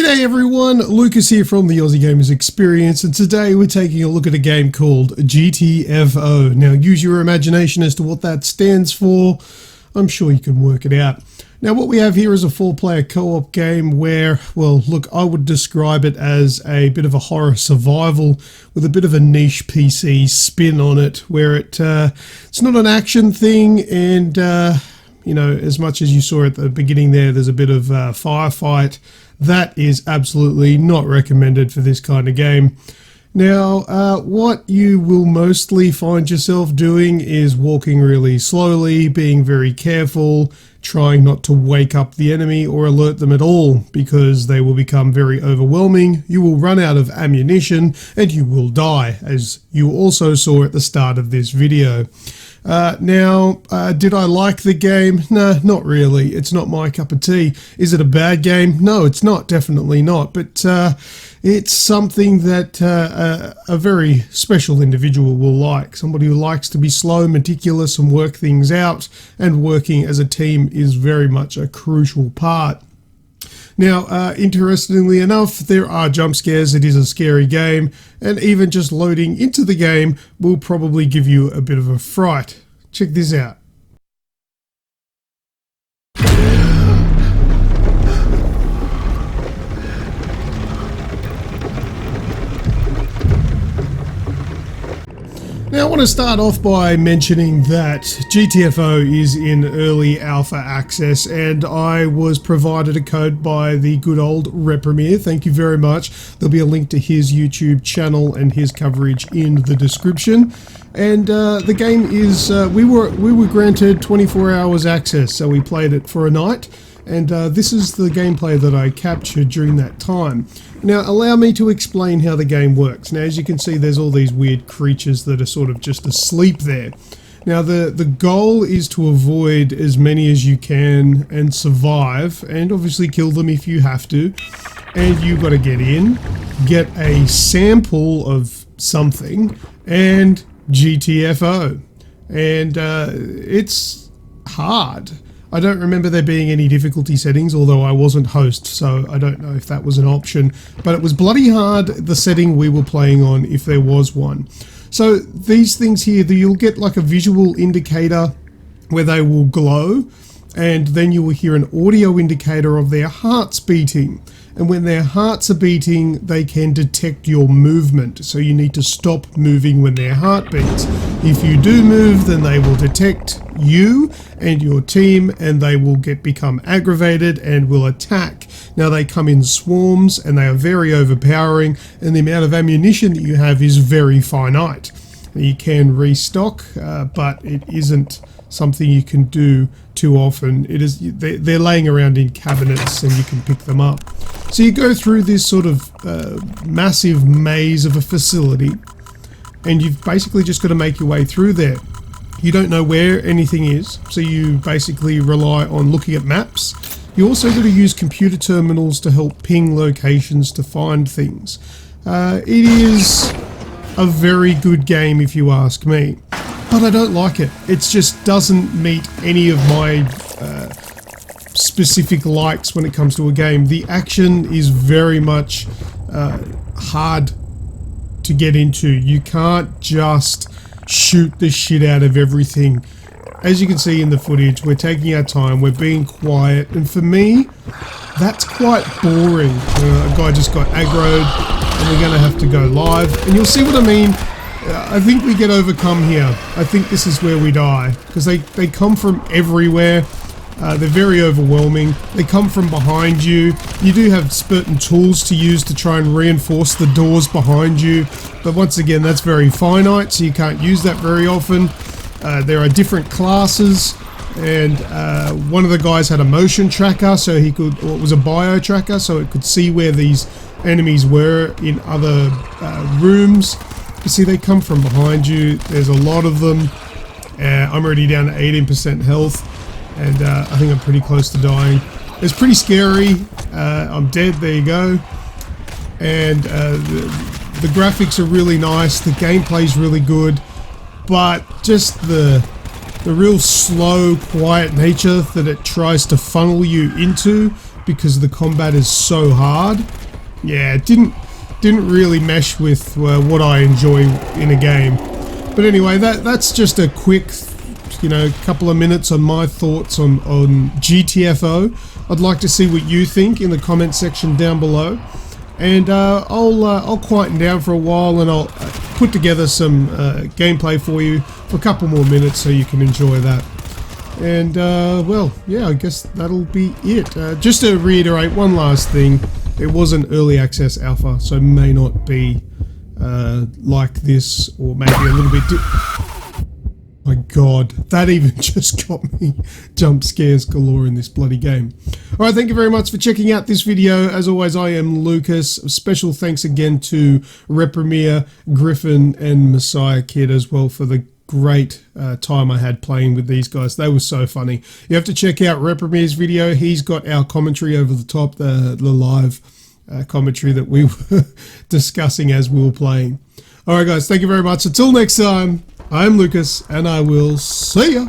G'day everyone, Lucas here from the Aussie Gamers Experience, and today we're taking a look at a game called GTFO. Now use your imagination as to what that stands for. I'm sure you can work it out. Now what we have here is a 4-player co-op game where, well look, I would describe it as a bit of a horror survival with a bit of a niche PC spin on it, where it's not an action thing, and you know, as much as you saw at the beginning there's a bit of firefight. That is absolutely not recommended for this kind of game. Now, what you will mostly find yourself doing is walking really slowly, being very careful, trying not to wake up the enemy or alert them at all, because they will become very overwhelming. You will run out of ammunition and you will die, as you also saw at the start of this video. Did I like the game? Nah, not really. It's not my cup of tea. Is it a bad game? No, it's not. Definitely not. But it's something that a very special individual will like. Somebody who likes to be slow, meticulous, and work things out. And working as a team is very much a crucial part. Now, interestingly enough, there are jump scares. It is a scary game, and even just loading into the game will probably give you a bit of a fright. Check this out. Now I want to start off by mentioning that GTFO is in early alpha access, and I was provided a code by the good old Reprimere. Thank you very much. There'll be a link to his YouTube channel and his coverage in the description. And the game is, we were granted 24 hours access, so we played it for a night. And this is the gameplay that I captured during that time. Now, allow me to explain how the game works. Now, as you can see, there's all these weird creatures that are sort of just asleep there. Now, the goal is to avoid as many as you can and survive, and obviously kill them if you have to. And you've got to get in, get a sample of something, and GTFO. And it's hard. I don't remember there being any difficulty settings, although I wasn't host, so I don't know if that was an option. But it was bloody hard, the setting we were playing on, if there was one. So these things here, you'll get like a visual indicator where they will glow, and then you will hear an audio indicator of their hearts beating. And when their hearts are beating, they can detect your movement. So you need to stop moving when their heart beats. If you do move, then they will detect you and your team, and they will become aggravated and will attack. Now they come in swarms, and they are very overpowering, and the amount of ammunition that you have is very finite. You can restock, but it isn't something you can do too often. They're laying around in cabinets and you can pick them up. So you go through this sort of massive maze of a facility, and you've basically just got to make your way through there. You don't know where anything is, so you basically rely on looking at maps. You also got to use computer terminals to help ping locations to find things. It is a very good game if you ask me, but I don't like it. It just doesn't meet any of my specific likes when it comes to a game. The action is very much hard to get into. You can't just shoot the shit out of everything. As you can see in the footage, we're taking our time, we're being quiet, and for me, that's quite boring. A guy just got aggroed, and we're going to have to go live, and you'll see what I mean. I think we get overcome here. I think this is where we die, because they come from everywhere. They're very overwhelming. They come from behind you. You do have certain tools to use to try and reinforce the doors behind you, but once again, that's very finite, so you can't use that very often. There are different classes, and one of the guys had a motion tracker, so he could, or it was a bio tracker, so it could see where these enemies were in other rooms. You see, they come from behind you. There's a lot of them. I'm already down to 18% health, and I think I'm pretty close to dying. It's pretty scary. I'm dead. There you go. And the graphics are really nice. The gameplay's really good, but just the real slow, quiet nature that it tries to funnel you into because the combat is so hard. Yeah, it didn't really mesh with what I enjoy in a game. But anyway, that's just a quick, couple of minutes on my thoughts on GTFO. I'd like to see what you think in the comment section down below. And I'll quieten down for a while, and I'll put together some gameplay for you for a couple more minutes so you can enjoy that. And well, yeah, I guess that'll be it. Just to reiterate one last thing, it was an early access alpha, so it may not be like this, or maybe a little bit my god, that even just got me jump scares galore in this bloody game. Alright, thank you very much for checking out this video. As always, I am Lucas. Special thanks again to Reprimere, Griffin and Messiah Kid as well for the great time I had playing with these guys. They were so funny. You have to check out Reprimere's video. He's got our commentary over the top, the live commentary that we were discussing as we were playing. Alright guys, thank you very much. Until next time, I'm Lucas, and I will see ya.